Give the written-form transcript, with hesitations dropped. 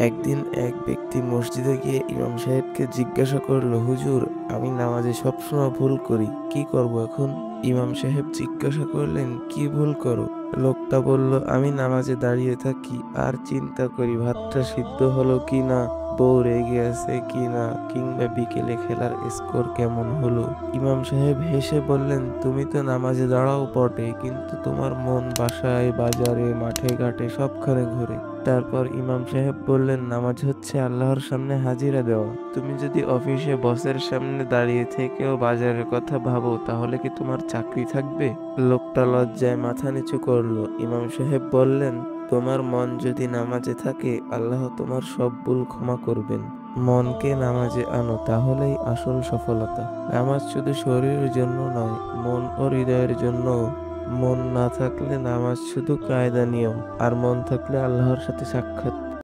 একদিন এক ব্যক্তি মসজিদে গিয়ে ইমাম সাহেবকে জিজ্ঞাসা করলো, হুজুর, আমি নামাজে সবসময় ভুল করি, কি করব এখন? ইমাম সাহেব জিজ্ঞাসা করলেন, কি ভুল করো? লোকটা বলল, আমি নামাজে দাঁড়িয়ে থাকি আর চিন্তা করি ভাতটা সিদ্ধ হলো কি না, বউ রেগে আছে কি না, কিংবা বিকেলে খেলার স্কোর কেমন হলো। ইমাম সাহেব হেসে বললেন, তুমি তো নামাজে দাঁড়াও বটে, কিন্তু তোমার মন বাসায়, বাজারে, মাঠে ঘাটে সবখানে ঘোরে। তারপর ইমাম সাহেব বললেন, নামাজ হচ্ছে আল্লাহর সামনে হাজিরা দেওয়া। তুমি যদি অফিসে বসের সামনে দাঁড়িয়ে থেকেও বাজারের কথা ভাবো, তাহলে কি তোমার চাকরি থাকবে? লোকটা লজ্জায় মাথা নিচু করলো। ইমাম সাহেব বললেন, তোমার মন যদি নামাজে থাকে, আল্লাহ তোমার সব ভুল ক্ষমা করবেন। মনকে নামাজে আনো, তাহলেই আসল সফলতা। নামাজ শুধু শরীরের জন্য নয়, মন ও হৃদয়ের জন্য। মন না থাকলে নামাজ শুধু কায়দা নিয়ম, আর মন থাকলে আল্লাহর সাথে সাক্ষাৎ।